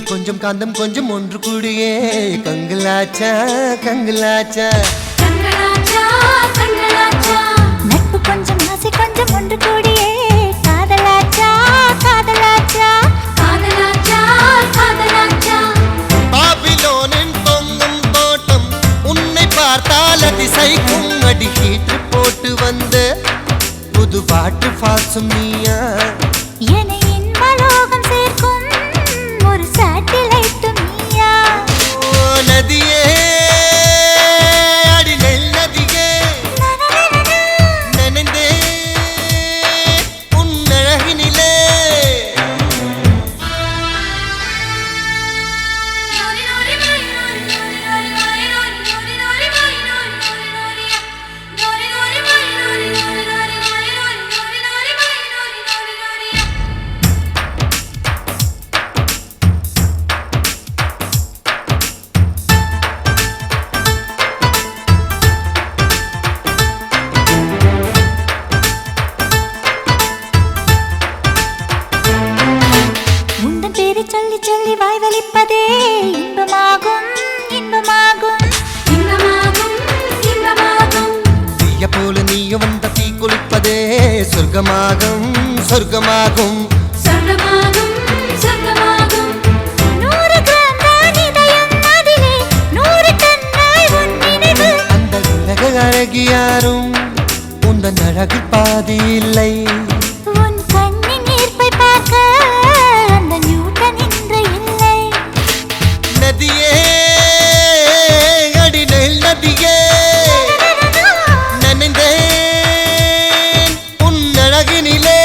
கொஞ்சம் காந்தம் கொஞ்சம் ஒன்று கூடியே கங்கலாச்சா கங்கலாச்சா நட்பு கொஞ்சம் ஆசை கொஞ்சம் ஒன்று கூடியே காதலாச்சா காதலாச்சா காதலாச்சா காதலாச்சா பாபிலோனின் பொங்கும் தோட்டம் உன்னை பார்த்தால் அதிசைக்கும் அடி ஹீட்டு போட்டு வந்த புது பாட்டு பாசும் நீயா நதியே அடி நெல் நதியே நனைந்தே உன் அழகினிலே சொல்லி சொல்லி வாய் வலிப்பதே இன்பமாகும் இன்பமாகும் இன்பமாகும் இன்பமாகும் தீய போல நீயும் வந்த தீ குளிப்பதே சொர்க்கமாகும் சொர்க்கமாகும் சொர்க்கமாகும் சொர்க்கமாகும் 100 கிராம் தான் இதயம் அதிலே 100 டன்னாய் உன் நினைவு அந்த உலக அழகி யாரும் உந்தன் அழகு பாதி இல்லை உன் கண்ணின் ஈர்ப்பை பார்க்க நதியே அடி நெல் நதியே நனைந்தேன் உன் அழகினிலே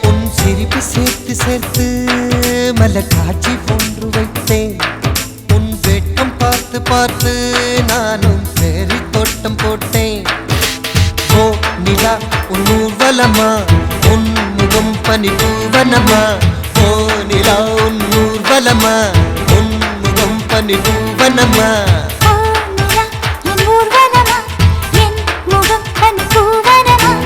உன் சிரிப்பு சேர்த்து சேர்த்து மலர் காட்சி ஒன்று வைத்தேன் உன் வெட்கம் பார்த்து பார்த்து நானும் பேரி தோட்டம் போட்டேன் ஓ நிலா உன் ஊர்வலமா உன் முகம் பனி பூவனமா ஓ நிலா உன் ஊர்வலமா பனி பூவனமா என் ஊர்வலமா என் முகம் பனி பூவனமா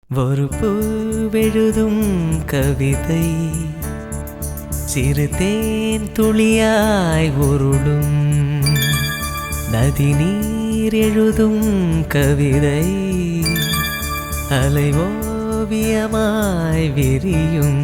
ஒரு பூவெழுதும் கவிதை சிறு தேன் துளியாய் உருளும் நதி நீர் எழுதும் கவிதை அலை ஓவியமாய் விரியும்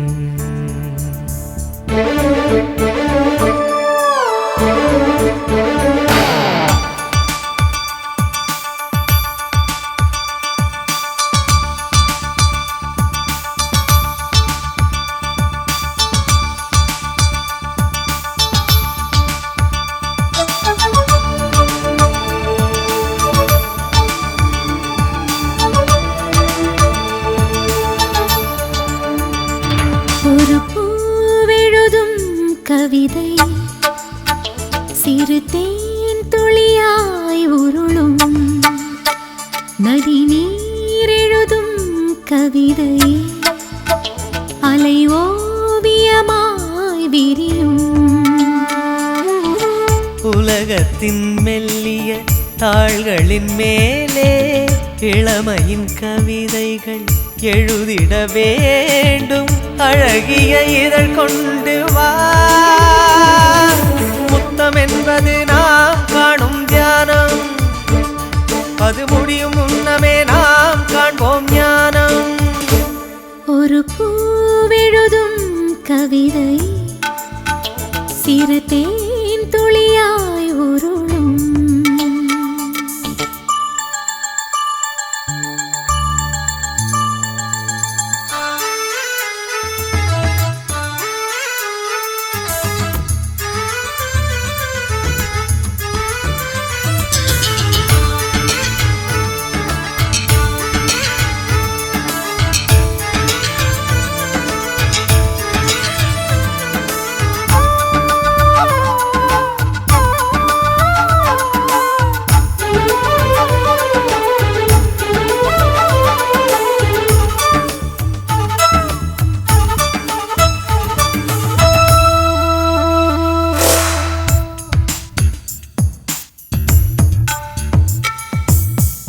ஒரு பூவெழுதும் கவிதை சிறு தேன் துளியாய் உருளும் நதி நீர் எழுதும் கவிதை அலை ஓவியமாய் விரியும். உலகத்தின் மெல்லிய தாள்களின் மேலே இளமையின் கவிதைகள் எழுதிட வேண்டும். அழகிய இதழ் கொண்டு வா. முத்தம் என்பது நாம் காணும் தியானம், அது முடியும் முன்னமே நாம் காண்போம் ஞானம். ஒரு பூவெழுதும் கவிதை சிறு தேன் துளியாய் உருளும்.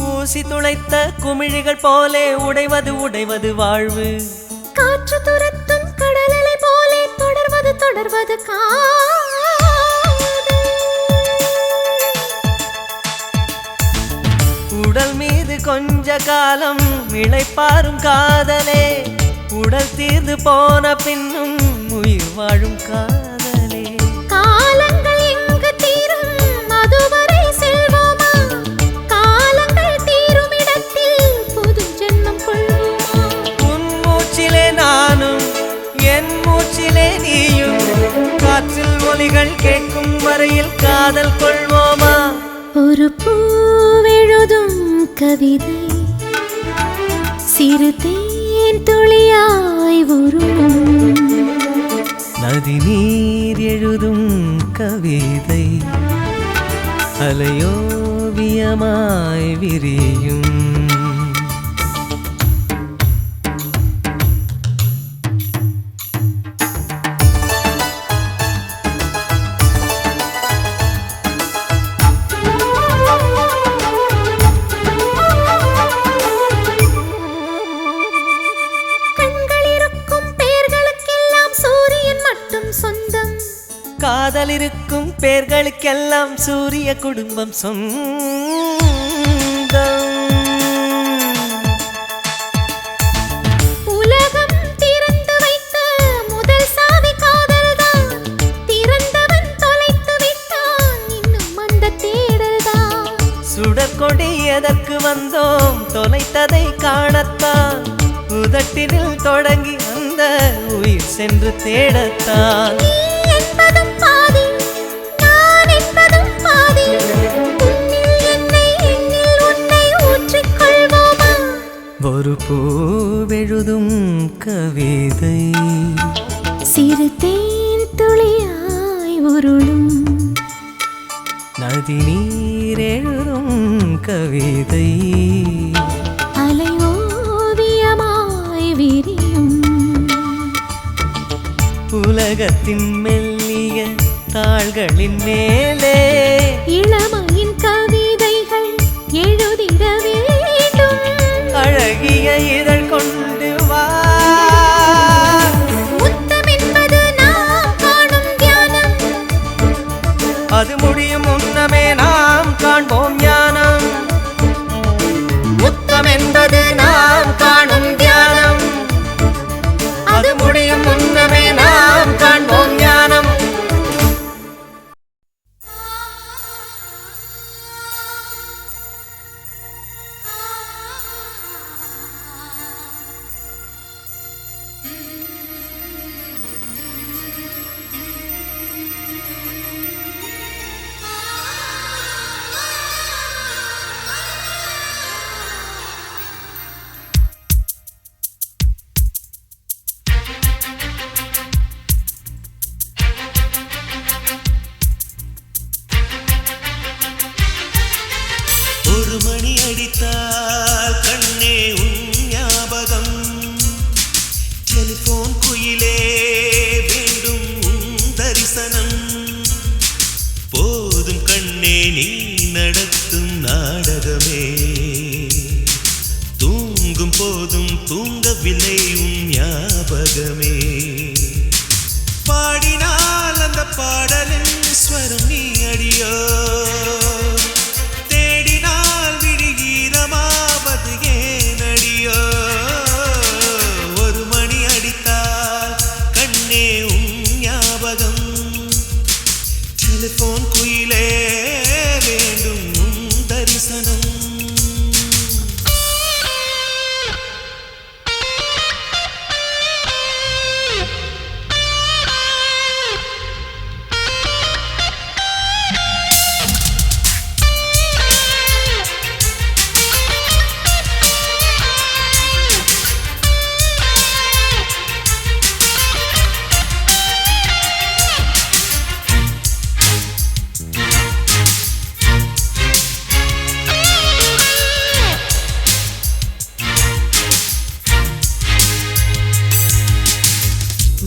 ஊசி துளைத்த குமிழிகள் போலே உடைவது உடைவது வாழ்வு. காற்று துரத்தும் கடலலை போலே தொடர்வது தொடர்வது உடல் மீது கொஞ்ச காலம் இளைப்பாரும் காதலே, உடல் தீர்ந்து போன பின்னும் உயிர் வாழும் காதலே. காலங்கள் எங்கு தீரும் அதுவரை செல்வோமா? காலங்கள் தீரும் இடத்தில் புது ஜென்மம் கொள்வோமா? உன் மூச்சிலே நானும் என் மூச்சிலே நீயும், காற்றில் ஒலிகள் கேட்கும் வரையில் காதல் கொள்வோமா? ஒரு பூவெழுதும் கவிதை சிறு தேன் துளியாய் உருளும். நதி நீர் எழுதும் கவிதை அலையோவியமாய் விரியும். காதல் இருக்கும் பேர்களுக்கெல்லாம் சூரிய குடும்பம் சொந்தம். உலகம் திறந்து வைத்த முதல் சாவி காதல்தான், திறந்தவன் தொலைத்து விட்டான் இன்னும் அந்த தேடல்தான். சுடற்கொடி எதற்கு வந்தோம் தொலைத்ததை காணத்தான், உதட்டினில் தொடங்கி அந்த உயிர் சென்று தேடத்தான். ஒரு பூவெழுதும் கவிதை சிறு தேன் துளியாய் உருளும். நதி நீர் எழுதும் கவிதை அலை ஓவியமாய் விரியும். உலகத்தின் மெல்லிய தாள்களின் மேலே இளமையின் கவிதைகள் எழுதிட வேண்டும். அழகிய இதழ் கொண்டு வா. முத்தம் என்பது நாம் காணும் தியானம், அது முடியும் முன்னமே நாம் காண்போம் ஞானம். முத்தம் என்பது நாம் காணும் தியானம், அது முடியும் முன்னமே நாம் காண்போம் ஞானம். குயிலே வேண்டும் உன் தரிசனம் போதும் கண்ணே நீ நடத்தும் நாடகமே தூங்கும் போதும் தூங்கவில்லை உன் ஞாபகமே பாடினால் அந்த பாடலின் ஸ்வரம் நீ அடியோ தேடினால் விடுகீரமாவது ஏன் அடியோ ஒரு மணி அடித்தால் கண்ணே உன் ஞாபகம் டெலிபோன் குயிலே வேண்டும் உன் தரிசனம்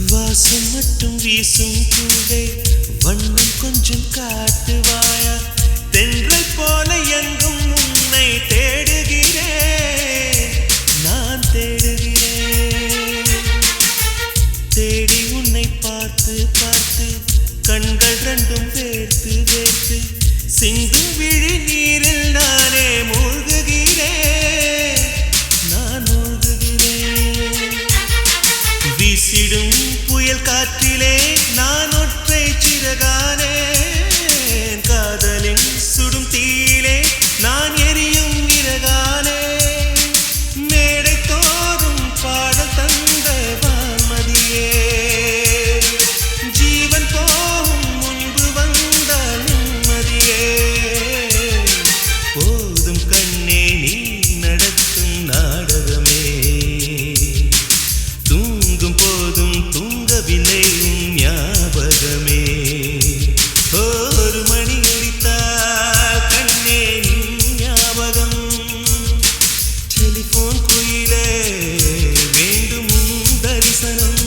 வாசம் மட்டும் வீசும் பூவே வண்ணம் கொஞ்சம் காட்டுவாயா தென்றல் போல எங்கும் உன்னை தேடுகிறேன் நான் தேடுகிறேன் தேடி உன்னை பார்த்து பார்த்து கண்கள் ரெண்டும் வேர்த்து வேர்த்து சிந்தும் விழி நீரில் நானே மூழ்குகிறேன் நான் மூழ்குகிறேன் வீசிடும் புயல் காற்றிலே நான் ஒற்றை சிறகானேன் காதலின் சுடும் தீயிலே நான் எரியும் இறகானே மேடை தோறும் பாடல் தந்த வான்மதியே ஜீவன் போகும் முன்பு வந்த நிம்மதியே போதும் கண்ணே நீ நடத்தும் நாடகமே தூங்கும் போதும் தூங்கவில்லை உன் ஞாபகமே ஒரு மணி அடித்தால் கண்ணே உன் ஞாபகம் டெலிபோன் குயிலே வேண்டும் உன் தரிசனம்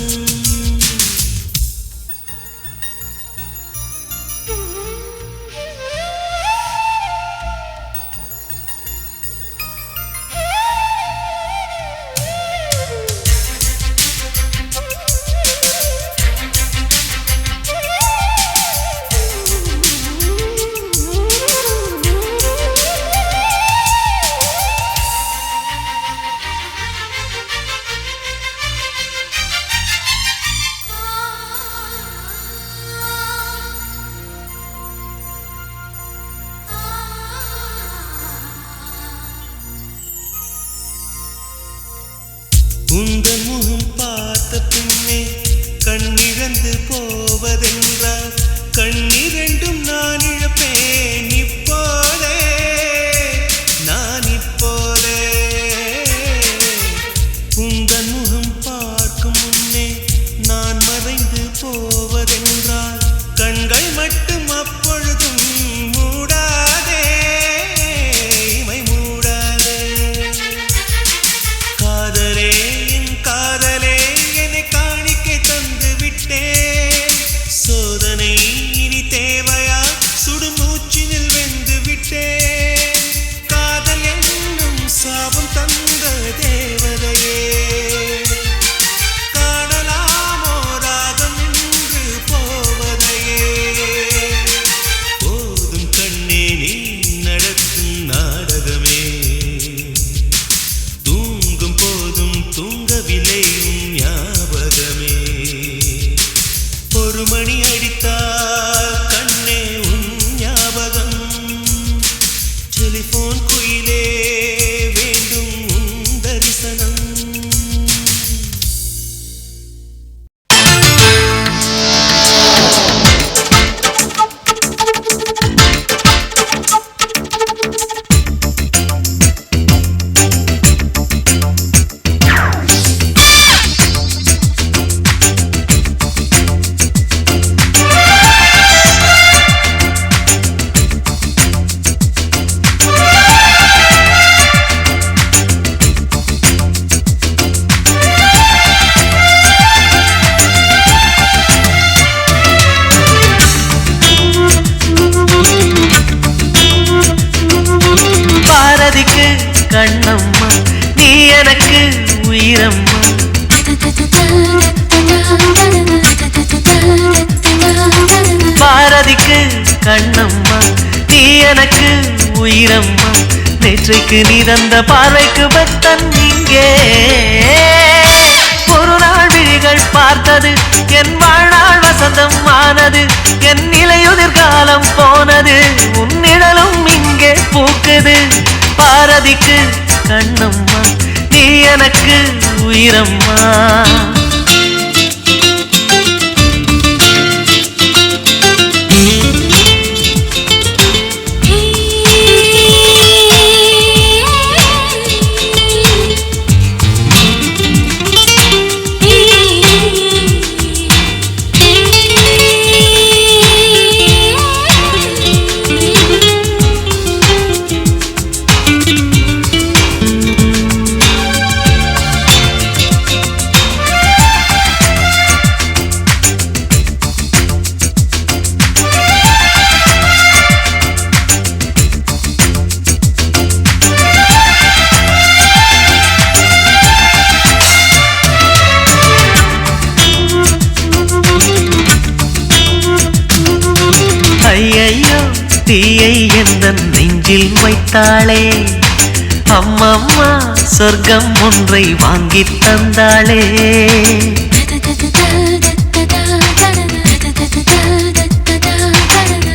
உங்கள் முகம் பார்த்த பின்னே கண்ணிழந்து போவதென்றால் கண்ணிரண்டும் நான் இழப்பேன் இப்போதே நான் இப்போதே உங்கள் முகம் பார்க்கும் முன்னே நான் மறைந்து போவதென்றால் கண்கள் மட்டும் அப்பொழுதும் மூடாதே இமை மூடாதே காதலே காதலே என்னை காணிக்கை தந்து விட்டேன் சோதனை இனி தேவையா சுடுமூச்சினில் வெந்து விட்டேன் காதல் என்னும் சாபம் தந்த தேவதையே காணலாமோ ராகம் இந்த நேற்றைக்கு நீ தந்த பார்வைக்கு பக்தன் இங்கே. ஒரு நாள் விழிகள் பார்த்தது என் வாழ்நாள் வசந்தம் ஆனது. என் இலையுதிர் காலம் போனது உன் நிழலும் இங்கே பூக்குது. பாரதிக்கு கண்ணம்மா நீ எனக்கு உயிரம்மா. ஐயையோ தீயை எந்த நெஞ்சில் வைத்தாளே. அம்மம்மா சொர்க்கம் ஒன்றை வாங்கி தந்தாளே.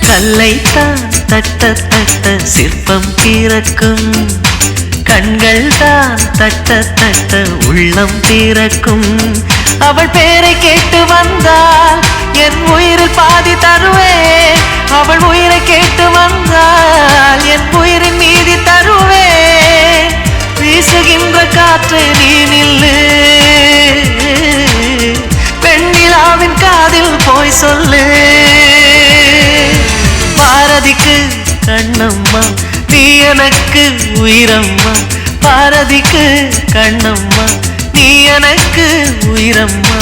கல்லைத்தான் தட்ட தட்ட சிற்பம் திறக்கும். கண்கள் தான் தட்ட தட்ட உள்ளம் திறக்கும். அவள் பேரை கேட்டு வந்தால் என் உயிரில் பாதி தருவேன். அவள் உயிரை கேட்டு வந்தால் என் உயிரின் மீதி தருவேன். வீசுகின்ற காற்றை நீ நில்லு, பெண்ணிலாவின் காதில் போய் சொல்லு. பாரதிக்கு கண்ணம்மா நீ எனக்கு உயிரம்மா. பாரதிக்கு கண்ணம்மா நீ எனக்கு உயிரம்மா.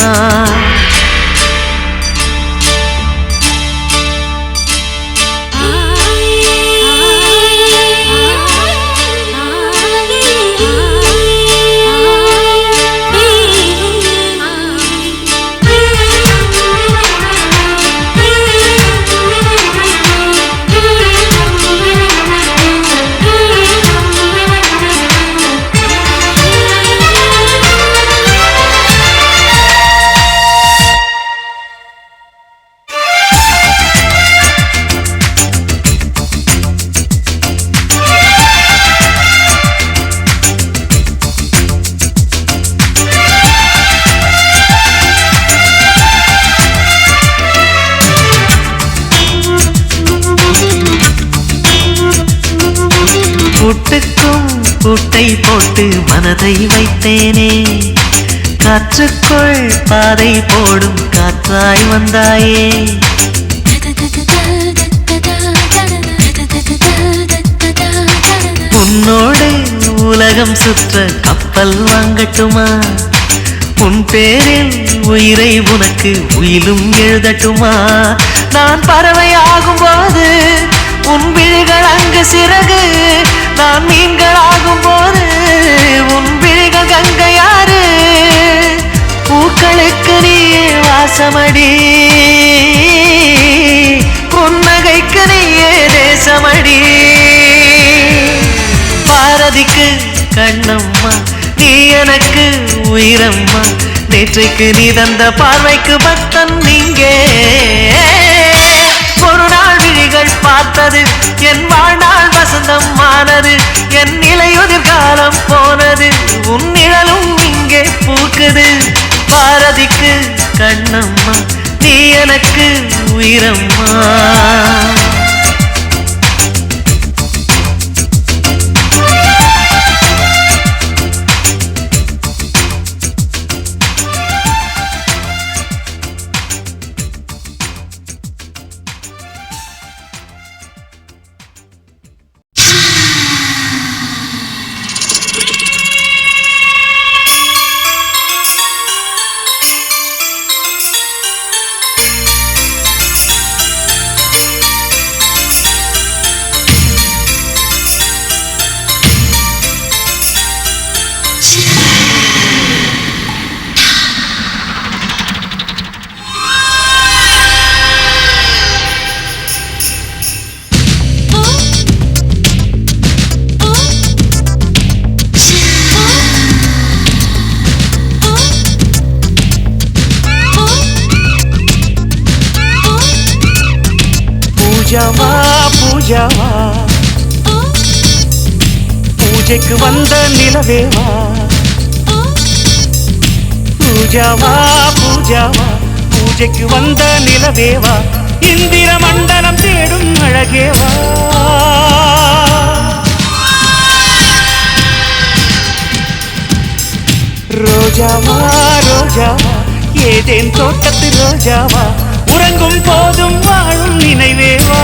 பூட்டுக்கும் பூட்டை போட்டு மனதை வைத்தேனே. காற்றுக்குள் பாதை போடும் காற்றாய் வந்தாயே. உன்னோடு உலகம் சுற்ற கப்பல் வாங்கட்டுமா? உன் பேரில் உயிரை உனக்கு உயிலும் எழுதட்டுமா? நான் பறவையாகும் போது உன் விழிகள் அங்கு சிறகு. நான் மீன்கள் ஆகும் போது உன் விழிகள் கங்கையாறு. பூக்களுக்கு நீயே வாசமடி, புன்னகைக்கு நீயே தேசமடி. பாரதிக்கு கண்ணம்மா நீ எனக்கு உயிரம்மா. நேற்றைக்கு நீ தந்த பார்வைக்கு பக்தன் இங்கே. ஒரு நாள் விழிகள் பார்த்தது என் வாழ்நாள் வசந்தம் ஆனது. என் இலையுதிர் காலம் போனது உன் நிழலும் இங்கே பூக்குது. பாரதிக்கு கண்ணம்மா நீ எனக்கு உயிரம்மா. ரோஜாவா பூஜாவா பூஜைக்கு வந்த நிலவேவா பூஜாவா பூஜாவா பூஜைக்கு வந்த நிலவேவா இந்திர மண்டலம் தேடும் அழகேவா ரோஜாவா ரோஜாவா ஏதேன் தோட்டத்து ரோஜாவா உறங்கும் போதும் வாழும் நினைவேவா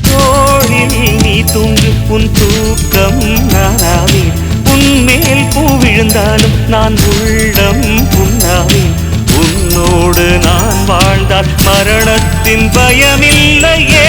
தோழில் நீ தூங்கு உன் தூக்கம் நானாவேன் உன்மேல் பூ விழுந்தாலும் நான் உள்ளம் புண்ணாவேன் உன்னோடு நான் வாழ்ந்தால் மரணத்தின் பயமில்லையே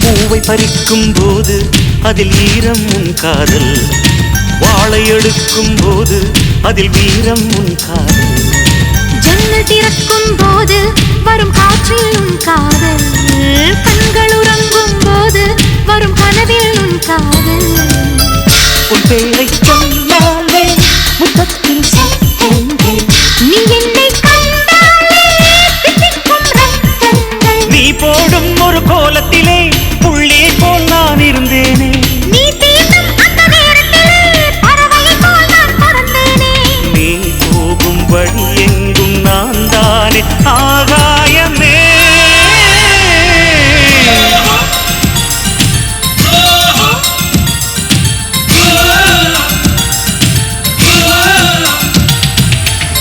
பூவை பறிக்கும் போது அதில் ஈரம் உன் காதல் வாழை எடுக்கும் போது அதில் வீரம் உன் காதல் ஜன்னல் திறக்கும் போது வரும் காற்றில் உன் காதல் கண்கள் உறங்கும் போது வரும் கனவில் உன் காதல் உன் பேரை சொன்னாலே முத்தத்தில் நீ என்னை கண்டாலே தித்திக்கும் ரத்தங்கள் நீ போடும் ஒரு கோலத்திலே புள்ளியை போல் நான் இருந்தேனே நீ தீண்டும் அந்த நேரத்திலே பறவையை போல் நான் பறந்தேனே நீ போகும் வழி எங்கும் நான் தானே ஆகாயமே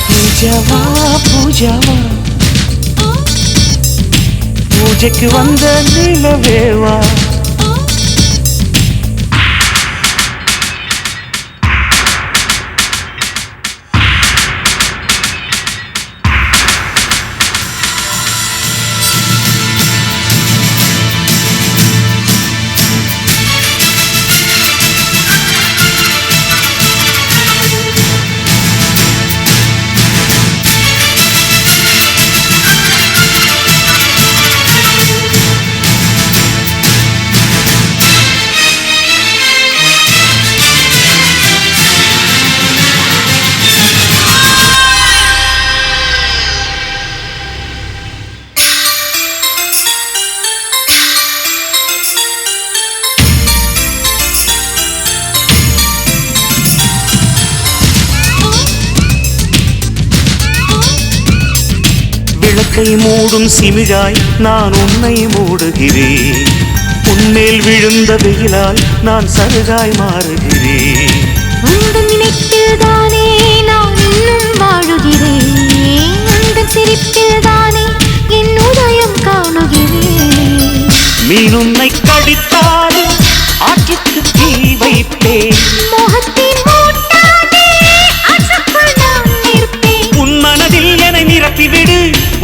பூஜாவா பூஜாவா பூஜைக்கு வந்த நிலவேவா விளக்கை மூடும் சிமிழாய் நான் உன்னை மூடுகிறேன் உன்மேல் விழுந்த வெயிலால் நான் சருகாய் மாறுகிறேன் உந்தன் நினைப்பில் தானே நான் இன்னும் வாழுகிறேன் உந்தன் சிரிப்பில் தானே என் உதயம் காணுகிறேன் மீன் உன்னை கடித்தாலும் ஆற்றுக்கு தீ வைப்பேன் மோகத்தின் மூட்டானே ஆற்றுக்குள் நான் நிற்பேன் உன் மனதில் என்னை நிரப்பிவிடு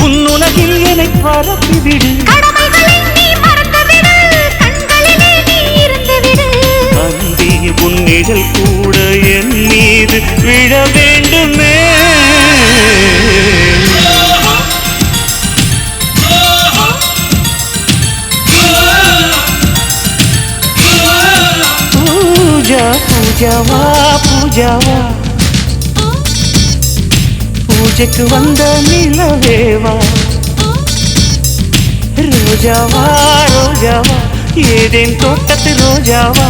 உன் உலகில் என்னை பரப்பிவிடு கடமைகளை நீ மறந்துவிடு கண்களிலே நீ இருந்துவிடு அன்பே உன் நிழல் கூட என் மீது விழ வேண்டுமே பூஜா பூஜாவா பூஜாவா பூஜைக்கு வந்த நிலவேவா ரோஜாவா ரோஜாவா ஏதேன் தோட்டத்து ரோஜாவா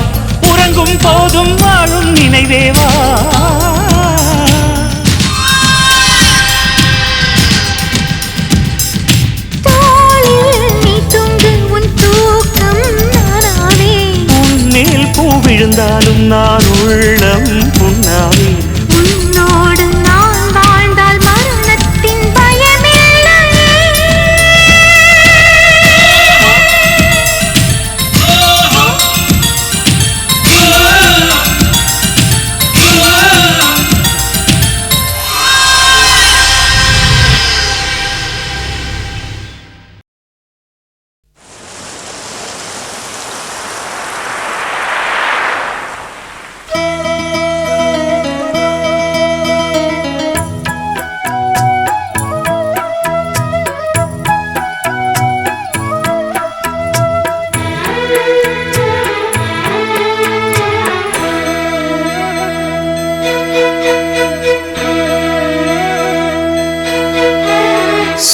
உறங்கும் போதும் வாழும் நினைவேவா தோளில் நீ தூங்கு உன் இழந்தாலும் நான் உள்ளம் புண்ணாவே. உன்னோடு நான் வாழ்ந்தால் மரணத்தின் பயமில்லை.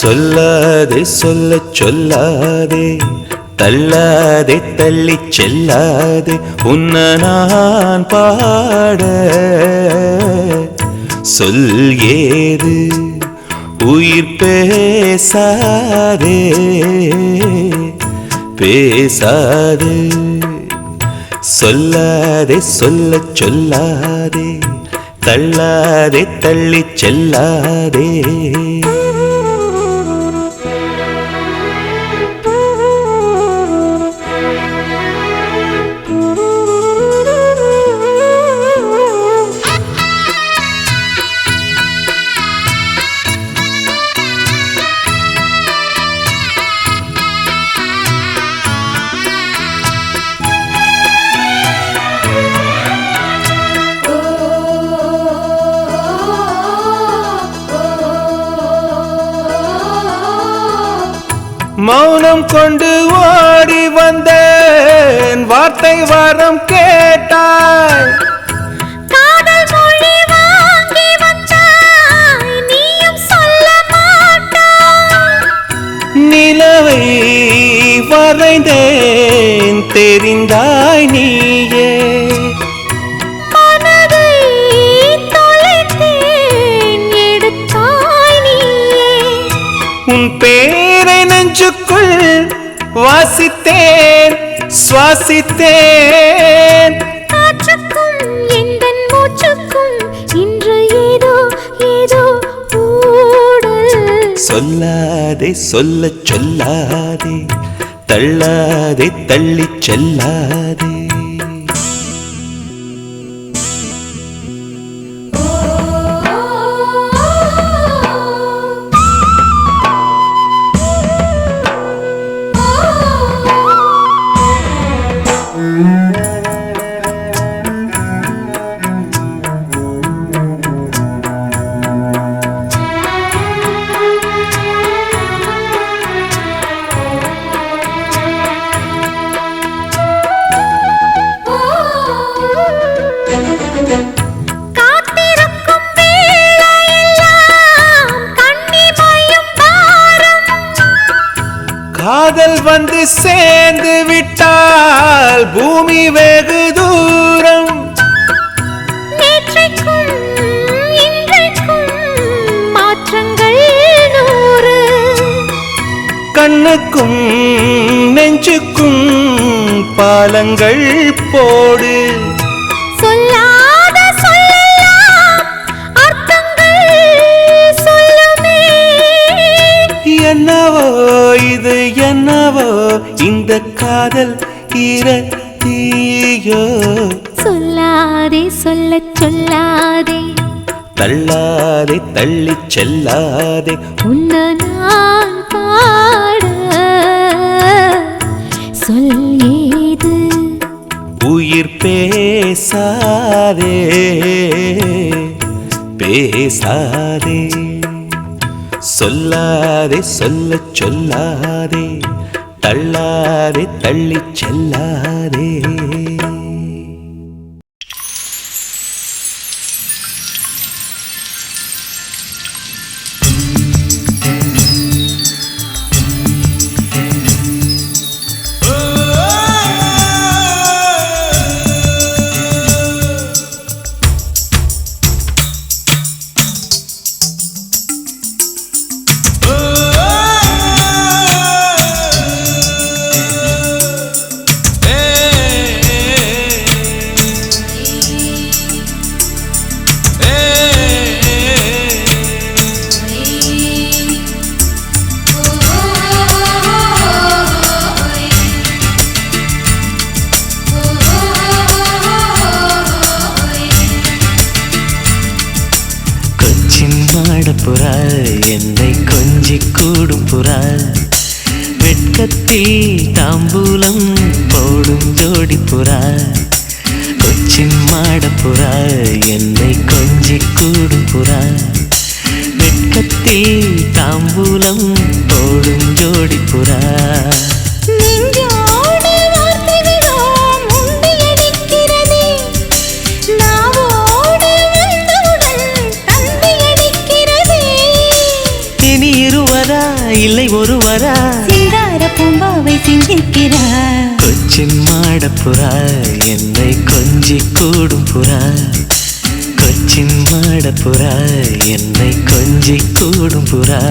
சொல்லாதே சொல்லச் சொல்லாதே, தள்ளாதே தள்ளிச் செல்லாதே, உன்னை நான் பாட சொல் ஏது உயிர் பேசாதே பேசாதே. சொல்லாதே சொல்லச் சொல்லாதே, தள்ளாதே தள்ளிச் செல்லாதே. மௌனம் கொண்டு ஓடி வந்தேன், வார்த்தை வரம் கேட்டாய். காதல் மொழி வாங்கி வந்தாய், நீயும் சொல்ல மாட்டாய். நிலவை வரைந்தேன், தெரிந்தாய் நீயே. மனதை தொலைத்தேன், எடுத்தாய் நீயே. உன் பேரை நெஞ்சுக்குள் வாசித்தேன், சுவாசித்தேன். காற்றுக்கும் எந்தன் மூச்சுக்கும் இன்று ஏதோ ஏதோ ஊடல். சொல்லாதே சொல்லச் சொல்லாதே, தள்ளாதே தள்ளிச் செல்லாதே. காதல் வந்து சேர்ந்து விட்டால் பூமி வெகு தூரம். நேற்றைக்கும் இன்றைக்கும் மாற்றங்கள் 100. கண்ணுக்கும் நெஞ்சுக்கும் பாலங்கள் போடு. சொல்லாத சொல்லலாம் அர்த்தங்கள் சொல்லுமே. என்னவோ இது என்னவோ இந்த காதல் தீயோ. சொல்லாதே சொல்லச் சொல்லாதே, தள்ளாதே தள்ளிச் செல்லாதே. உன்னை நான் பாட சொல் ஏது உயிர் பேசாதே பேசாதே. சொல்லாதே சொல்லச் சொல்லாதே, தள்ளாதே தள்ளிச் செல்லாதே. கொஞ்சி கூடும் புறா வெட்கத்தில் தாம்பூலம் போடும் ஜோடி புறா கொச்சின் மாடப்புறா என்னை கொஞ்சி கூடும் புறா வெட்கத்தில் தாம்பூலம் போடும் ஜோடி புறா நெஞ்சோடு வார்த்தைகளோம் உண்டியடிக்கிறதே நாவோடு வந்தவுடன் தந்தியடிக்கிறதே இனி இருவரா இல்லை ஒருவரா சிங்கார பூம்பாவை சிந்திக்கிறா கொச்சின் மாடப்புறா என்னை கொஞ்சி கூடும் புறா கொச்சின் மாடப்புறா என்னை கொஞ்சி கூடும் புறா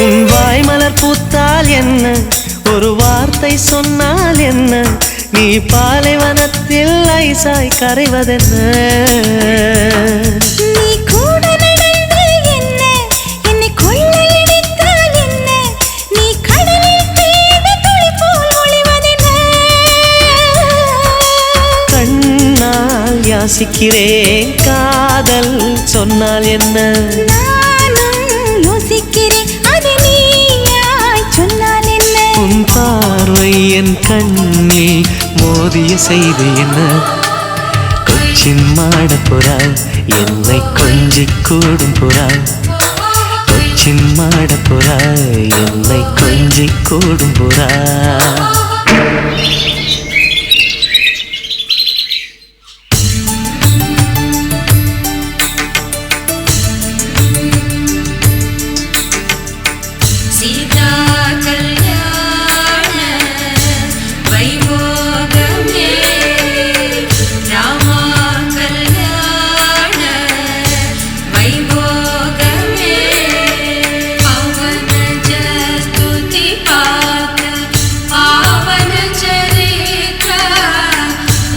உன் வாய்மலர் பூத்தால் என்ன ஒரு வார்த்தை சொன்னால் என்ன நீ பாலைவனத்தில் ஐசாய் கரைவதென்ன நீ கூட நடந்து என்ன என்னை கொள்ளையடித்தால் என்ன நீ கடலில் தேட துளி போல் ஒளிவதென்ன கண்ணால் யாசிக்கிறேன் காதல் சொன்னால் என்ன நானும் யோசிக்கிறேன் அது நீயாய் சொன்னால் என்ன உன் பார்வை என் கண்ணில் மோதிய செய்தி என்ன கொச்சின் மாடப்புறா என்னை கொஞ்சி கூடும் புறா கொச்சின் மாடப்புறா என்னை கொஞ்சி கூடும் புறா சீதா கல்யாண வைபோகமே ராமா கல்யாண வைபோகமே பவன ஜஸ்துதி பாத பாவன சரித்ர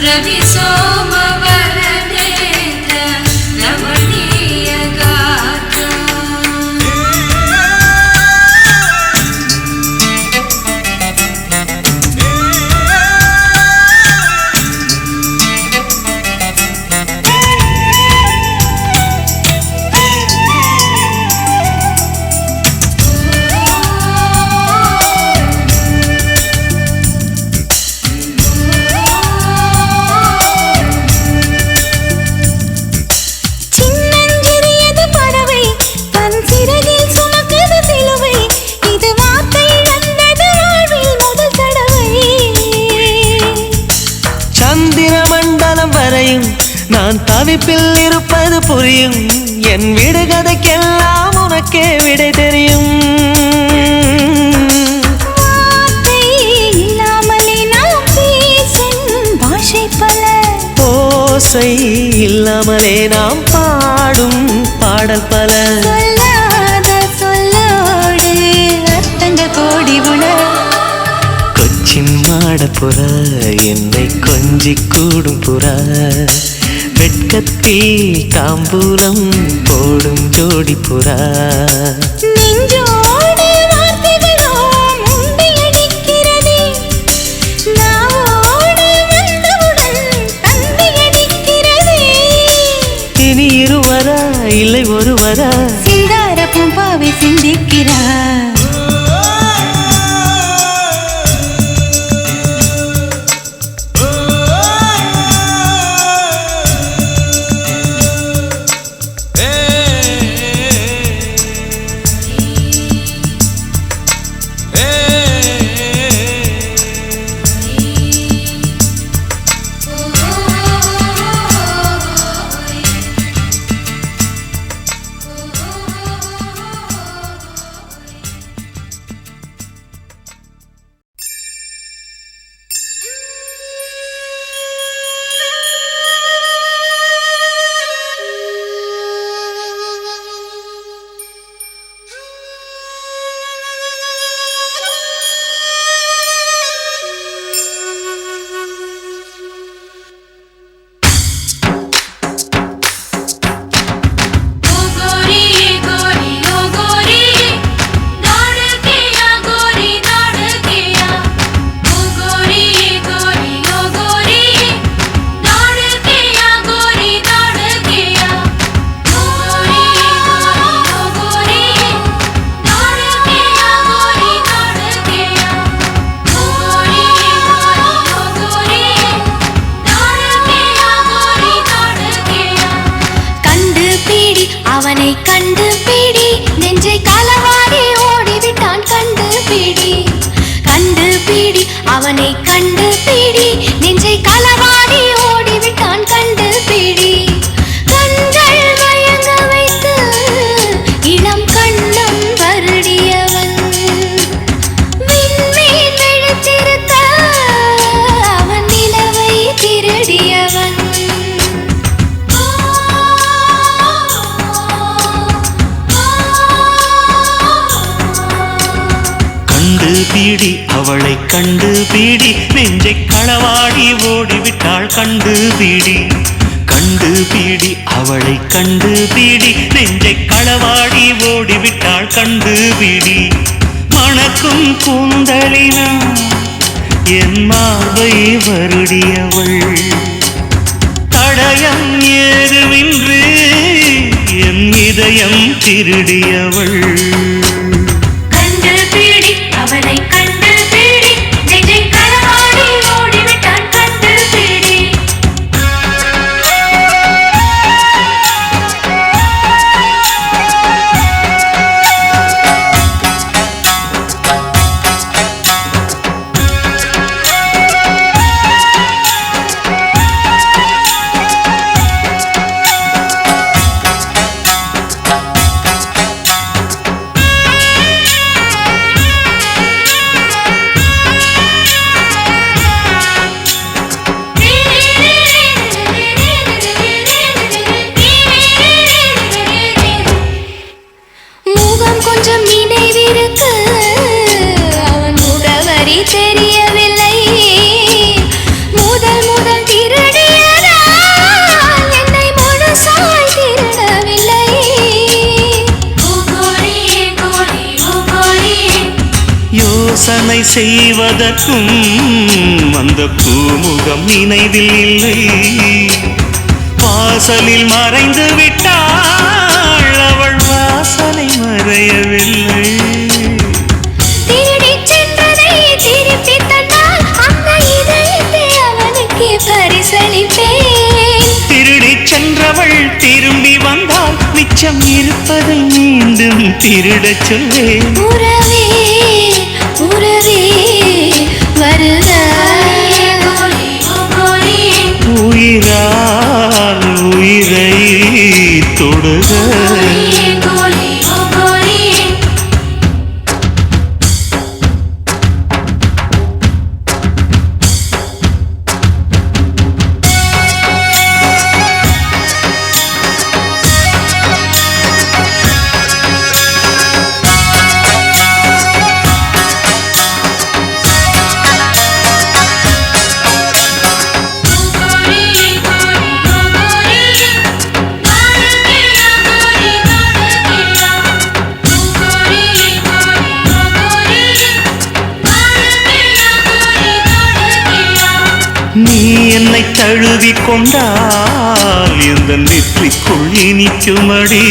ரவி சோமவர நேத்ர ரமணீய காத்ர சின்னஞ்சிறியது பறவை தன் சிறகில் சுமக்குது சிலுவை இது வார்த்தை வந்தது வாழ்வில் முதல் தடவை சந்திர மண்டலம் வரையும் நான் தவிப்பில் இருப்பது புரியும் என் விடுகதைக்கெல்லாம் உனக்கே விடை தெரியும் வார்த்தை இல்லாமலே நாம் பேசும் பாஷை பல ஓசை இல்லாமலே நாம் பாடும் பாடல் பல சொல்லாத சொல்லோடு அர்த்தங்கள் கோடி உணர் கொச்சின் மாடப்புறா என்னை கொஞ்சி கூடும் புறா வெட்கத்தில் தாம்பூலம் போடும் ஜோடி புறா நெஞ்சோடு வார்த்தைகளோம் உண்டியடிக்கிறதே நாவோடு வந்தவுடன் தந்தியடிக்கிறதே இனி இருவரா இல்லை ஒருவரா சிங்கார பூம்பாவை சிந்திக்கிறா அவனை கண்டுபிடி நெஞ்சை களவாடி ஓடிவிட்டான் கண்டுபிடி கண்டுபிடி அவனை கண்டுபிடி நெஞ்சை களவாடி ஓடிவிட்டான் கண்டுபிடி கண்கள் மயங்க வைத்து இளம் கண்ணம் வருடியவன் விண்மீன் விழித்திருக்க அவன் நிலவை திருடியவன் கண்டுபிடி அவளை கண்டுபிடி நெஞ்சை களவாடி ஓடிவிட்டாள் கண்டுபிடி கண்டுபிடி அவளை கண்டுபிடி நெஞ்சை களவாடி ஓடிவிட்டாள் கண்டுபிடி மணக்கும் கூந்தலினா என் மார்பை வருடியவள் தடயம் ஏதுமின்றி என் இதயம் திருடியவள் அவனை கண்டுபிடி நெஞ்சை களவாடி ஓடிவிட்டான் கண்டுபிடி கொஞ்சம் நினைவிருக்கு அவன் முகவரி தெரியவில்லை முதல் முதல் திருடியதால் என்னை முழுசாய் திருடவில்லை யோசனை செய்வதற்கும் அந்த பூமுகம் நினைவில் இல்லை வாசலில் மறைந்து விட்டாள் அவள் வாசனை மறையவில்லை திருடிச் சென்றதை திருப்பி தந்தால் அந்த இதயத்தை அவனுக்கு பரிசளிப்பேன் திருடிச் சென்றவள் திரும்பி வந்தால் மிச்சம் இருப்பதை மீண்டும் திருடச் சொல்வேன் உறவே உறவே வருக உயிரால் உயிரை தொடுக நீ என்னை தழுவி கொண்டால் இந்த நெற்றிக்குள் இனிக்குமடி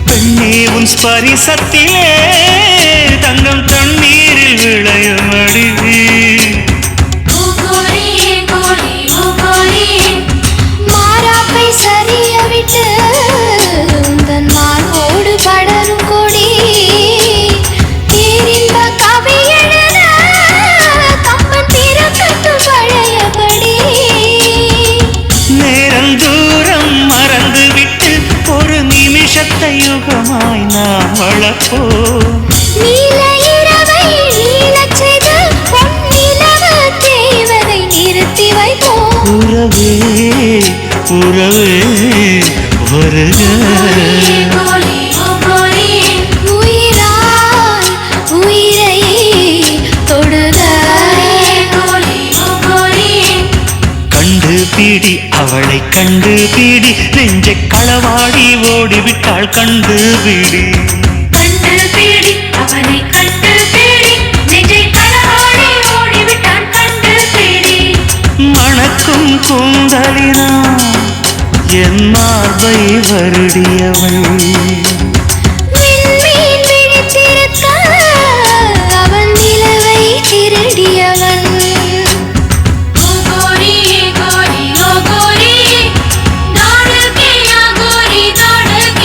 பெண்ணே உன் ஸ்பரிசத்திலே தங்கம் தண்ணீரில் விளையுமடி மாறாப்பை சரிய விட்டு உந்தன் மார்போடு படரும் கொடி பேரின்ப கவி எழுத கம்பன் திறக்கட்டும் பழையபடி நேரம் தூரம் மறந்துவிட்டு ஒரு நிமிஷத்தை யுகமாய் நாம் வளர்ப்போம் நீல இரவை நீலச் செய்து பொன் நிலவு தேய்வதை நிறுத்தி வைப்போம் உறவே உறவே வருக உயிரால் உயிரை தொடுக கண்டுபிடி அவளை கண்டுபிடி நெஞ்சை களவாடி ஓடிவிட்டாள் கண்டுபிடி கண்டுபிடி அவனை கண்டுபிடி நெஞ்சை களவாடி ஓடிவிட்டான் கண்டுபிடி மணக்கும் கூந்தலினா என் மார்பை வருடியவள் விண்மீன் விழித்திருக்க அவன் நிலவை திருடியவன் गोरी गोरी ओ गोरी दौड़ के या गोरी दौड़ के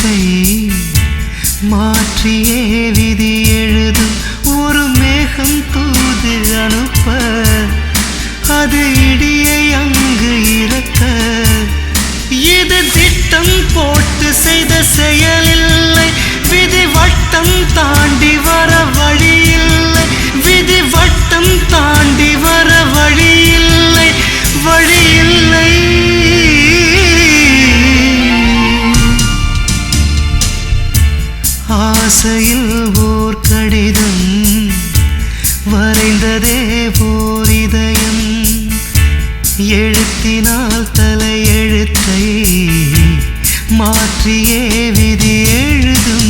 எழுத்தை மாற்றியே விதி எழுதும் ஒரு மேகம் தூது அனுப்ப அது இடியை அங்கு இறக்க இது திட்டம் போட்டு செய்த செயலில்லை விதி வட்டம் தாண்டி வர வழியில்லை விதி வட்டம் தாண்டி வர வழியில்லை வழியில்லை ஆசையில் ஓர் கடிதம் வரைந்ததே ஓர் இதயம் எழுத்தினால் தலையெழுத்தை மாற்றியே விதி எழுதும்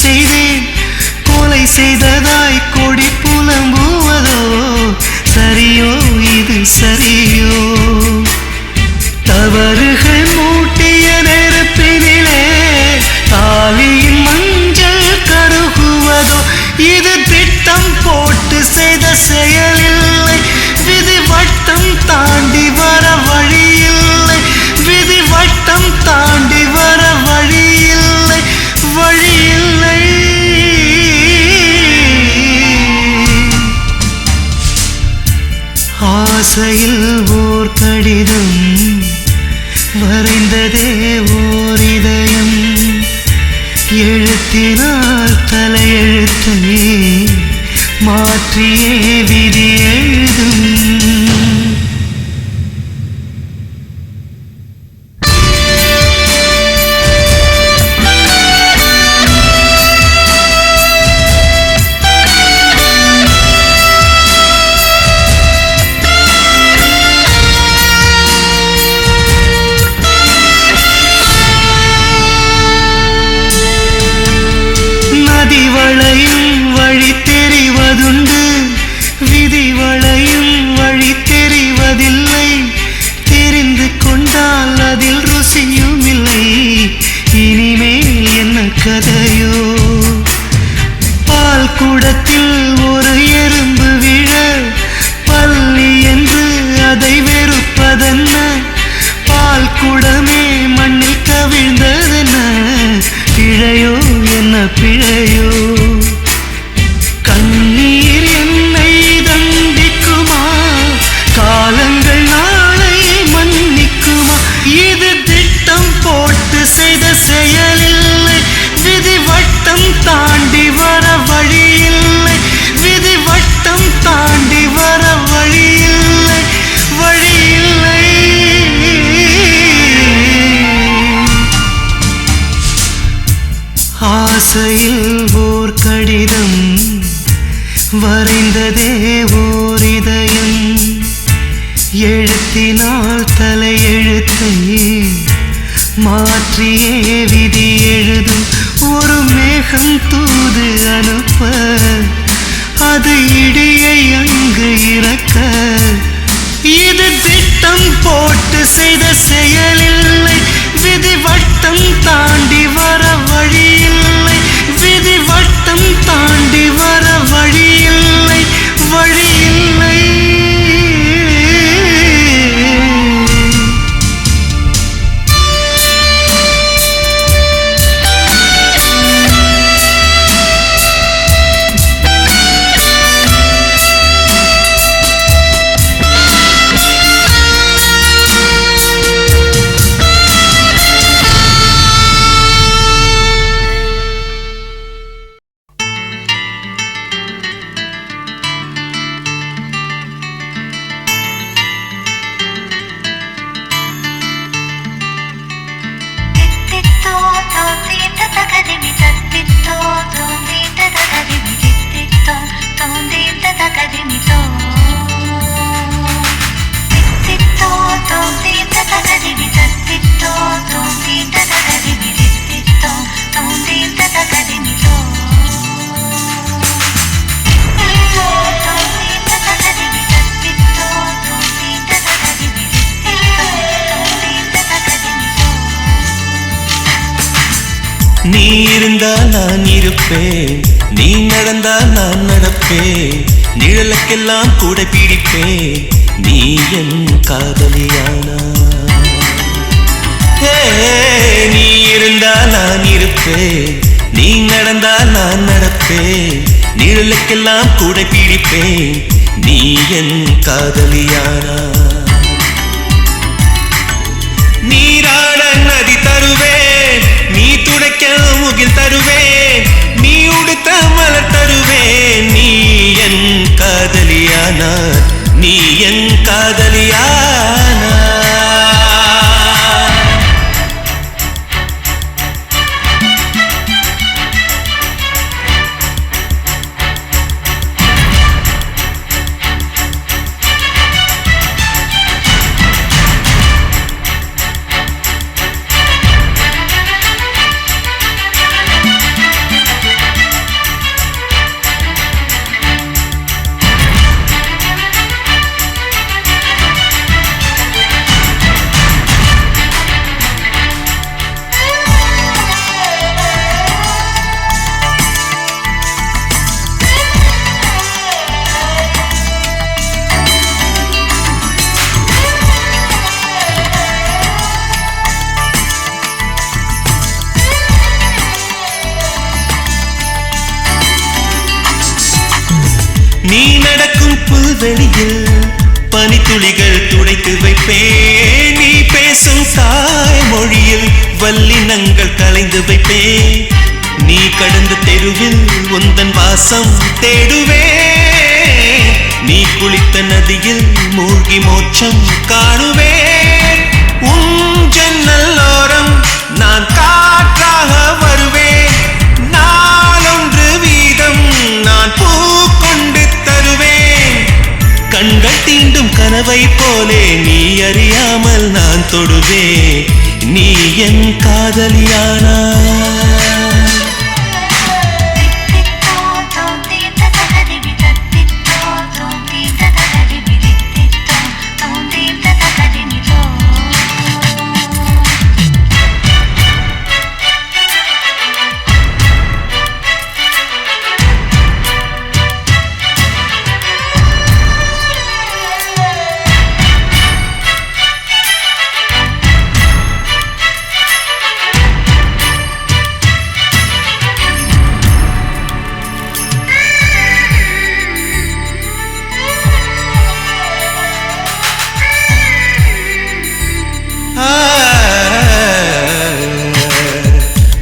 செய்தேன் கொலை செய்ததாய் கொடி புலம்புவதோ சரியோ இது சரியோ தவறுகள் மூட்டிய நெருப்பினிலே தாலியின் மஞ்சள் கருகுவதோ இது திட்டம் போட்டு செய்த செயலில்லை விதி வட்டம் தாண்டி வர வழியில்லை விதி வட்டம் தாண்டி வர வழியில்லை வழியில்லை ஆசையில் ஓர் கடிதம் வரைந்ததே ஓர் இதயம் எழுத்தினால் தலையெழுத்தை மாற்றியே விதி எழுதும் வழி தெரிவதுண்டு விதி வளையும் வழி தெரிவதில்லை தெரிந்து கொண்டால் அதில் ருசியும் இல்லை இனிமேல் என்ன கதையோ பால் குடத்தில் ஒரு எறும்பு விழ பள்ளி என்று அதை வெறுப்பதென்ன பால் குடமே மண்ணில் கவிழ்ந்ததென்ன பிழையோ என்ன பிழையோ கண்ணீர் என்னை தண்டிக்குமா காலங்கள் நாளை மன்னிக்குமா இது திட்டம் போட்டு செய்த செயலில்லை விதி வட்டம் தாண்டி வர வழியில்லை விதி வட்டம் தாண்டி வர வழியில்லை வழியில்லை ஆசையில் ஓர் கடிதம் வரைந்ததே ஓர் இதயம் எழுத்தினால் தலையெழுத்தை மாற்றியே விதி எழுதும் ஒரு மேகம் தூது அனுப்ப அது இடியை அங்கு இறக்க இது திட்டம் போட்டு செய்த செயலில்லை விதி வட்டம் தாண்டி வர வழியில்லை விதி வட்டம் தாண்டி வர வழியில்லை வழியில்லை நீ இருந்தால் நான் இருப்பேன், நீ நடந்தால் நான் நடப்பேன், நிழலுக்கெல்லாம் கூட பிடிப்பேன், நீ என் காதலியானா. நீ இருந்தால் நான் இருப்பேன், நீ நடந்தால் நான் நடப்பேன், நிழலுக்கெல்லாம் கூட பிடிப்பேன், நீ என் காதலியானா. நீராட நதி தருவேன், நீ துடைக்க முகில் தருவேன், நீ உடுத்த மலர் தருவேன், நீ என் காதலியானா, நீ என் காதலியானா. நீ நடக்கும் புல்வெளியில் பனித்துளிகள் துடைத்து வைப்பேன், நீ பேசும் தாய்மொழியில் வல்லினங்கள் கலைந்து வைப்பேன், நீ கடந்த தெருவில் உந்தன் வாசம் தேடுவேன், நீ குளித்த நதியில் மூழ்கி மோட்சம் காணுவேன், உன் ஜன்னலோரம் நான் காற்றாக வருவேன், நாளொன்று வீதம் நான் பூ கொண்டு தருவேன், கண்கள் தீண்டும் கனவை போலே நீ அறியாமல் நான் தொடுவேன், நீ என் காதலியானா.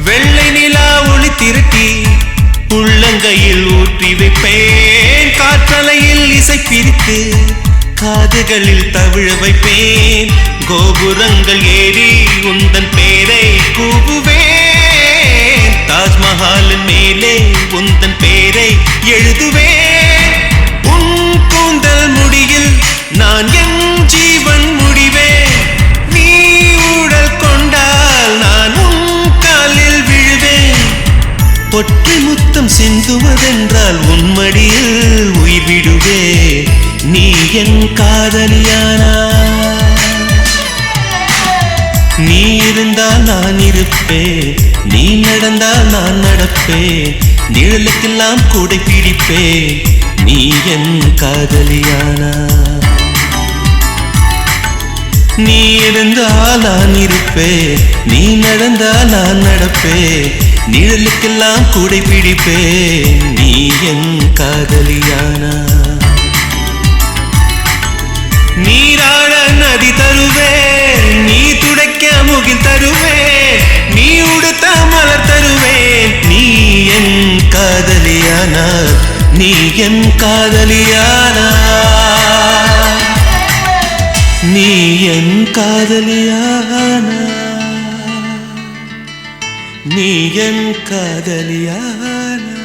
வெள்ளை நிலா ஒளி திரட்டி உள்ளங்கையில் ஊற்றி வைப்பேன், காற்றலையில் இசை பிரித்து காதுகளில் தவிழ வைப்பேன், கோபுரங்கள் ஏறி உந்தன் பேரை கூவுவேன், தாஜ்மஹாலின் மேலே உந்தன் பேரை எழுதுவேன், உன் கூந்தல் முடியில் நான் என் ஜீவன் முடிவேன், நீ ஊடல் கொண்டால் நான் உன் காலில் விழுவேன், ஒற்றை முத்தம் சிந்துவதென்றால் உன் மடியில் உயிர்விடுவே, நீ என் காதலியானா. நீ இருந்தால் நான் இருப்பேன், நீ நடந்தால் நான் நடப்பேன், நிழலுக்கெல்லாம் கூட பிடிப்பேன், நீ என் காதலியானா. நீ இருந்தால் நான் இருப்பேன், நீ நடந்தால் நான் நடப்பேன், நிழலுக்கெல்லாம் கூட பிடிப்பேன், நீ என் காதலியானா. நீராட நதி தருவேன், நீ துடைக்க முகில் தருவேன், நீ உடுத்த மலர் தருவேன், நீ என் காதலியானா, நீ என் காதலியானா, நீ என் காதலியானா, நீ என் காதலியானா,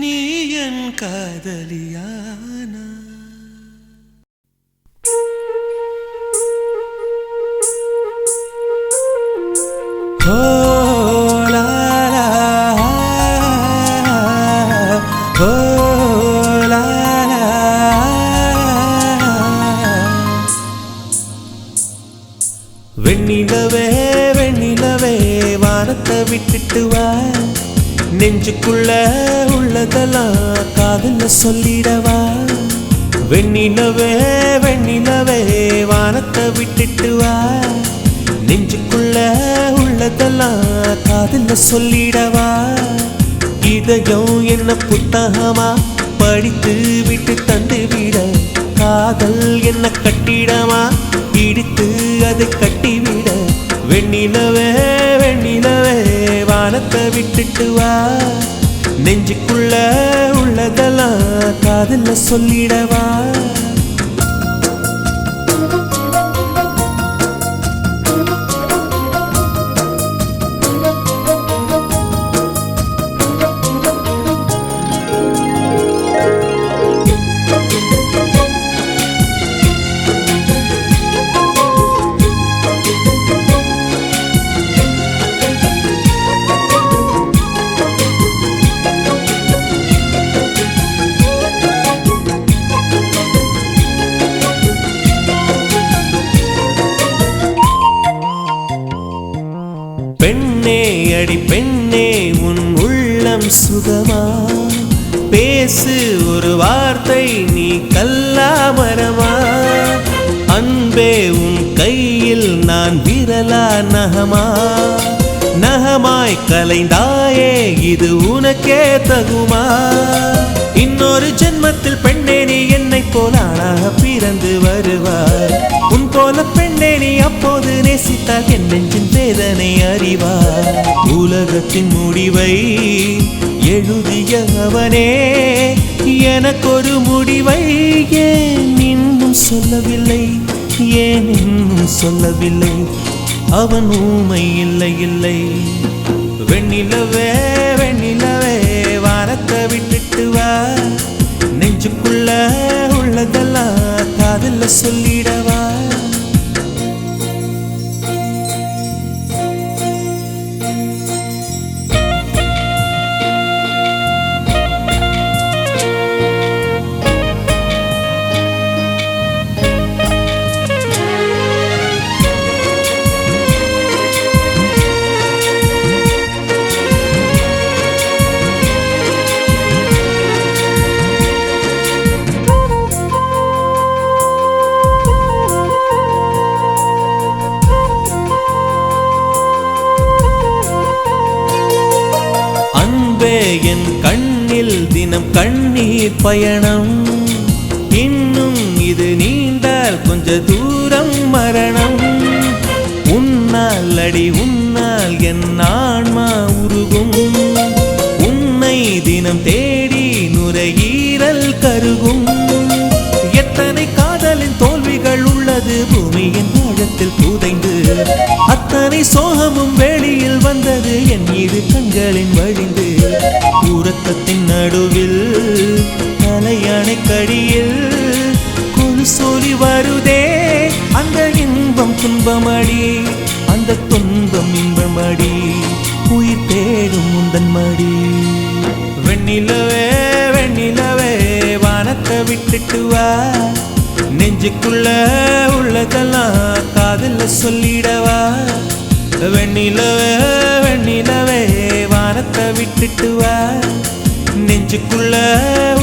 நீ என் காதலியானா வெண்ணிலவே வெண்ணிலவே வானத்தை விட்டுட்டு வா நெஞ்சுக்குள்ள உள்ளதெல்லாம் காதல்ல சொல்லிடவா வெண்ணிலவே வெண்ணிலவே வானத்தை விட்டுட்டு வா நெஞ்சுக்குள்ள உள்ளதெல்லாம் காதல்ல சொல்லிடவா இதயம் என்ன புத்தகமா படித்து விட்டு தந்து விட காதல் என்ன கட்டிடமா இடித்து அதை கட்டிவிட வெண்ணிலவே வெண்ணிலவே வானத்தை விட்டுட்டு வா நெஞ்சுக்குள்ள உள்ளதெல்லாம் காதல்ல சொல்லிடவா பெண்ணே அடி பெண்ணே உன் உள்ளம் சுகமா பேசு ஒரு வார்த்தை நீ கல்லாமரமா அன்பே உன் கையில் நான் விரலா நகமா நகமாய் கலைந்தாயே இது உனக்கே தகுமா இன்னொரு ஜென்மத்தில் பெண்ணே நீ என்னை போல ஆளாக பிறந்து வருவார் உன் போல பெண்ணே நீ அப்போது நேசித்தால் என் நெஞ்சின் வேதனை அறிவார் உலகத்தின் முடிவை எழுதிய அவனே எனக்கொரு முடிவை ஏன் இன்னும் சொல்லவில்லை ஏன் இன்னும் சொல்லவில்லை அவன் ஊமை இல்லை இல்லை வெண்ணிலவே வெண்ணிலவே வானத்தை விட்டுட்டு வா நெஞ்சுக்குள்ள உள்ளதெல்லாம் காதல்ல சொல்லிடவா என் கண்ணில் தினம் கண்ணீர் பயணம் இன்னும் இது நீண்டால் கொஞ்ச தூரம் மரணம் உன்னால் அடி உன்னால் என் ஆன்மா உருகும் உன்னை தினம் தேடி நுரையீரல் கருகும் எத்தனை காதலின் தோல்விகள் உள்ளது பூமியின் ஆழத்தில் புதைந்து அத்தனை சோகமும் வெளியில் வந்தது என் இரு கண்களின் வழிந்து உறக்கத்தின் நடுவில் தலையணை கடியில் கொலு சொல்லி வருதே அந்த இன்பம் துன்பமடி அந்த துன்பம் இன்பமடி உயிர் தேடும் முந்தன் மடி வெண்ணிலவே வெண்ணிலவே வானத்தை விட்டுட்டு வா நெஞ்சுக்குள்ள உள்ளதெல்லாம் காதல்ல சொல்லிடவா வெண்ணிலவே வெண்ணிலவே வானத்தை விட்டுட்டு வா நெஞ்சுக்குள்ள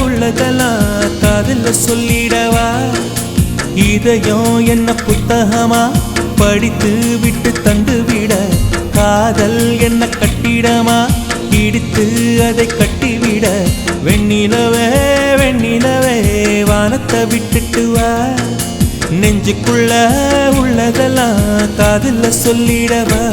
உள்ளதெல்லாம் காதல்ல சொல்லிடவா இதயம் என்ன புத்தகமா படித்து விட்டு தந்து விட காதல் என்ன கட்டிடமா இடித்து அதை கட்டிவிட வெண்ணிலவே வெண்ணிலவே வானத்தை விட்டுட்டு வா நெஞ்சுக்குள்ள உள்ளதெல்லாம் காதல்ல சொல்லிடவா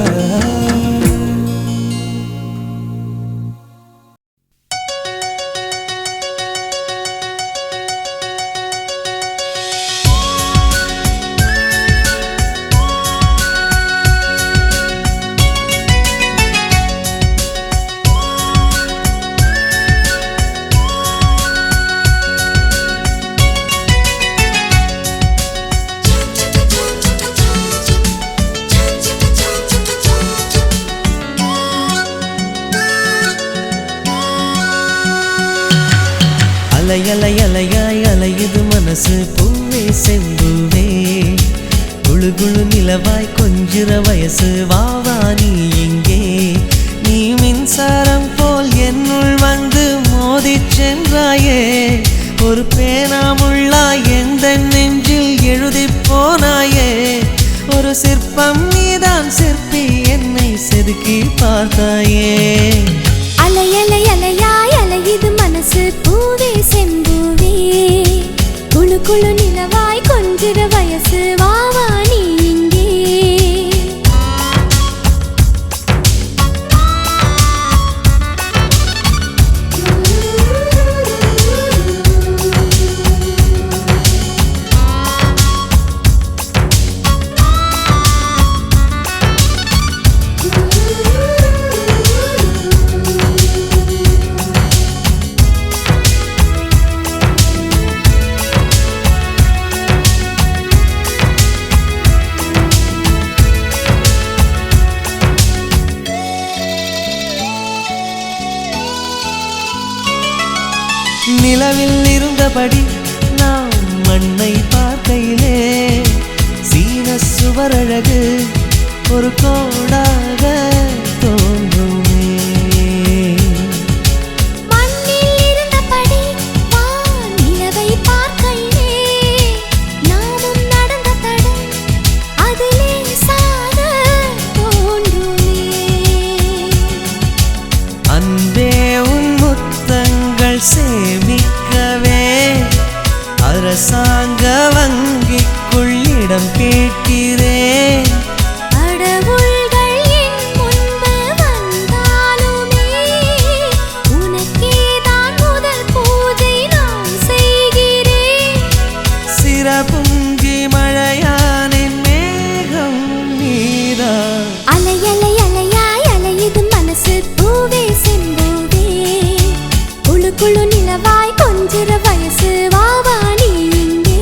அலையாய் அலையுது மனசு பூவே செம்பூவே குழு குழு நிலவாய் கொஞ்சிற வயசு வாவா நீ இங்கே நீ மின்சாரம் போல் என்னுள் வந்து மோதிச் சென்றாயே ஒரு பேனாமுள்ளாய் எந்த நெஞ்சில் எழுதி போனாயே ஒரு சிற்பம் நீதான் சிற்பி என்னை செதுக்கி பார்த்தாயே அலையாய் அலையுது மனசு பூவே செம்பூவே குழு குழு நிலவாய் கொஞ்சிற வயசு வாவா நீ இங்கே நிலவில் இருந்தபடி நாம் மண்ணை பார்க்கையிலே சீன சுவரழகு ஒரு கோடாக தோன்றுமே மண்ணில் இருந்தபடி நிலவை பார்க்கையிலே நாமும் நடந்த தடம் அதிலே சாத தோன்றுமே அன்பே உன் முத்தங்கள் சேமிக்கவே அரசாங்க வங்கிக்குள் இடம் கேட்கிறேன் கடவுள்கள் என் முன்பு வந்தாலுமே உனக்கேதான் முதல் பூஜை நான் செய்கிறேன் சிறப்புஞ்சி மழையானின் மேகம் நீதான் அலையாய் அலையுது மனசு பூவே செம்பூவே குழு குழு நிலவாய் கொஞ்சிற வயசு வாவா நீ இங்கே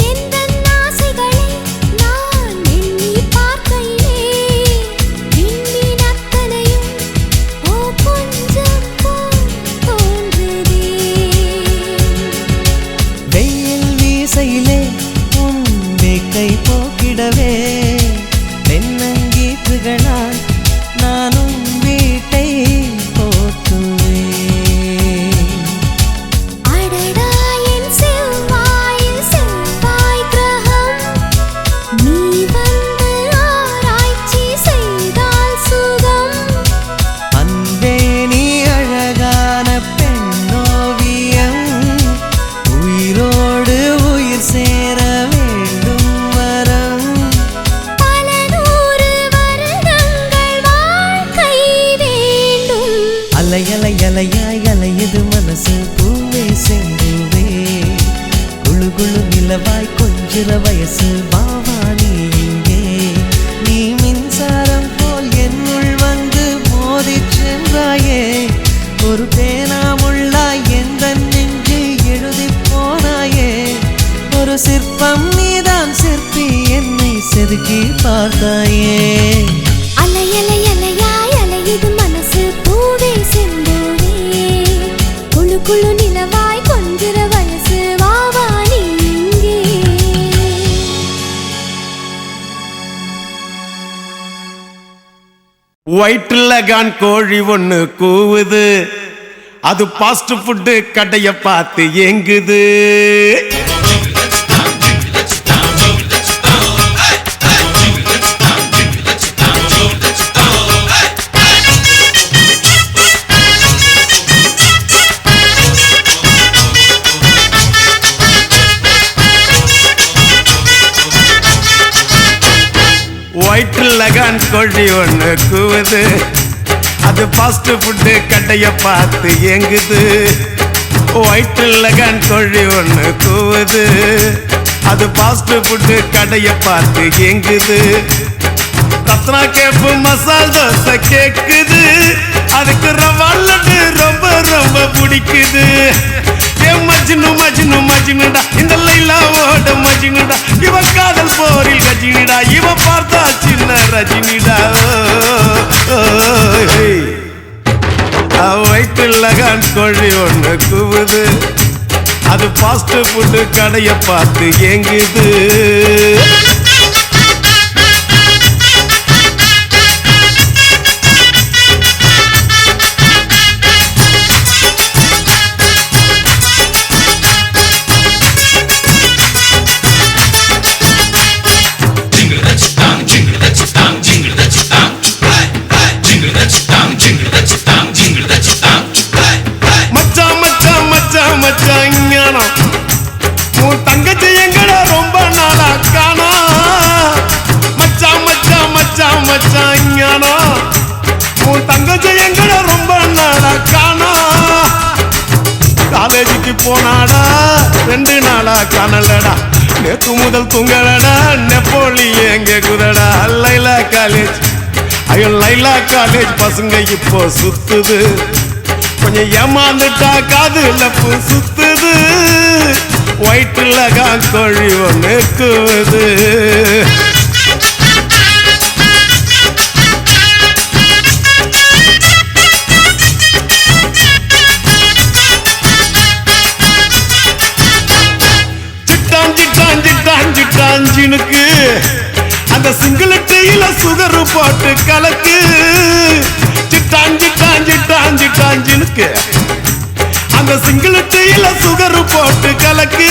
எந்தன் ஆசைகளை நான் எண்ணி பார்க்கையிலே விண்மீன் அத்தனையும் கொஞ்சம் போல் தோன்றுதே வெயில் வீசையிலே உன் வேக்கை போக்கிடவே தென்னங்கீற்றுகளால் நானும் வீட்டை போற்றுவேன் அடடா என் செவ்வாயில் செவ்வாய் கிரகம் நீ வந்து ஆராய்ச்சி செய்தால் சுகம் அன்பே நீ அழகான பெண்ணோவியம் உயிரோடு உயிர் சேர வேண்டும் வரம் பல நூறு வருடங்கள் வாழ்க்கை வேண்டும் அலையாய் அலையுது மனசு பூவே செம்பூவே குழு குழு நிலவாய் கொஞ்சிற வயசு வாவா நீ இங்கே நீ மின்சாரம் போல் என்னுள் வந்து மோதிச் சென்றாயே ஒரு பேனாமுள்ளாய் எந்த நெஞ்சில் எழுதி போனாயே ஒரு சிற்பம் நீதான் சிற்பி என்னை செதுக்கி பார்த்தாயே அலையாய் அலையுது மனசு பூவே செம்பூவே குழு குழு நிலவாய் கொஞ்சிற வயசு வாவா நீ இங்கே வயிற்றுல கான் கோழி ஒண்ணு கூவுது அது பாஸ்ட் ஃபுட்டு கடைய பார்த்து ஏங்குது வயிற்றுல கான் கோழி ஒண்ணு கூவுது அது ஃபாஸ்ட் ஃபுட்டு கடைய பார்த்து ஏங்குது வயிற்றுல கண்கோழி ஒண்ணு கூவுது அது ஃபாஸ்ட் ஃபுட்டு கடையை பார்த்து எங்குது ரத்னா கேப்பு மசால் தோசை கேக்குது அதுக்கு ரவா லட்டு ரொம்ப ரொம்ப பிடிக்குது மஜ்னு மஜ்னு மஜ்னுடா இந்த லைலாவோட மஜ்னுடா இவ காதல் போரில் கஜினிடா இவ பார்த்தா சின்ன ரஜினிடா வயிற்றுல கண்கோழி ஒண்ணு கூவுது அது ஃபாஸ்ட் ஃபுட்டு கடையை பார்த்து ஏங்குது உன் தங்கச்சி எங்கடா ரொம்ப நாளா காணா மச்சான் மச்சான் மச்சான் மச்சான் ஞானா உன் தங்கச்சி எங்கடா ரொம்ப நாளா காணா காலேஜுக்கு போனாடா 2 நாளா காணலடா நேத்து முதல் தூங்கலடா நெப்போலி எங்க குதடா லைலா காலேஜ் ஐயோ லைலா காலேஜ் பசங்க இப்போ சுத்துது கொஞ்சம் ஏமாந்துட்டா காதுல பூ சுத்துது வயிற்றுல கண்கோழி ஒண்ணு கூவுது சிட்டான் சிட்டான் சிட்டான் சிட்டான் ஜினுக்கு அந்த சிங்கிள் டீல சுகர் போட்டு கலக்கு சிட்டான் சிட்டான் சிட்டான் சிட்டான் ஜினுக்கு அந்த சிங்கிள் டீல சுகர் போட்டு கலக்கு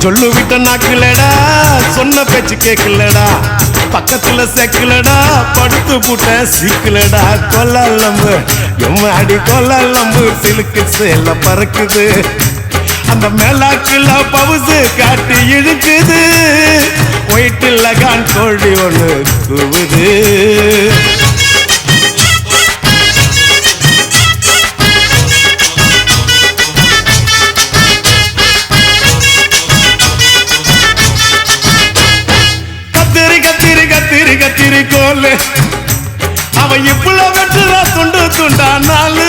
சொல்லு விட்ட நாக்குலடா சொன்ன பேச்சு கேட்கலடா பக்கத்துல சேர்க்கலடா படுத்து புட்ட சீக்கலடா கொல்லம்பு எம்மாடி கொல்லம்பு சிலுக்கு சேல பறக்குது அந்த மேலாக்குல பவுசு காட்டி இழுக்குது வயிற்றுல கண்கோழி ஒண்ணு கூவுது கத்திரி கோலு அவன் இப்பள வெட்டுறா துண்டு துண்டா நாளு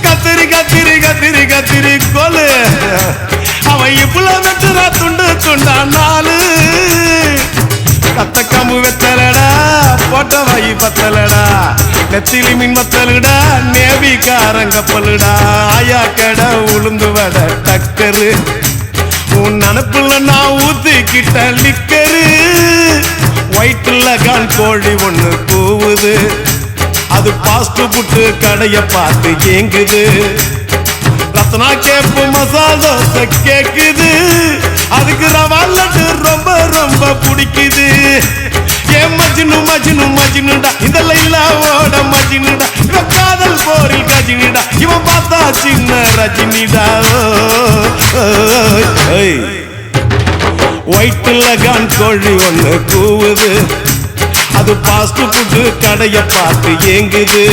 கத்திரி கத்திரி கத்திரி கத்திரி கோலு அவன் இப்பள வெட்டுறா துண்டு துண்டா நாளு கத்த கம்பு வெத்தலடா போட்ட வாயி பத்தலடா நெத்திலி மின் மத்தலுடா நேவி காரங்கப்பலுடா ஆயா கடை உளுந்து வட டக்கரு உன் நினப்புல நான் ஊத்திக்கிட்ட லிக்கரு வயிற்றுல கண்கோழி ஒண்ணு கூவுது அது ஃபாஸ்ட் ஃபுட்டு கடையை பார்த்து ஏங்குது ரத்னா கேப்பு மசால் தோசை கேக்குது அதுக்கு ரவா லட்டு ரொம்ப ரொம்ப பிடிக்குது மஜ்னு மஜ்னு மஜ்னுடா இந்த லைலாவோட மஜ்னுடா இவ காதல் போரில் கஜினிடா இவன் பார்த்தா சின்ன ரஜினிடா வயிற்றுல கண்கோழி ஒண்ணு கூவுது அது ஃபாஸ்ட் ஃபுட்டு கடையை பார்த்து ஏங்குது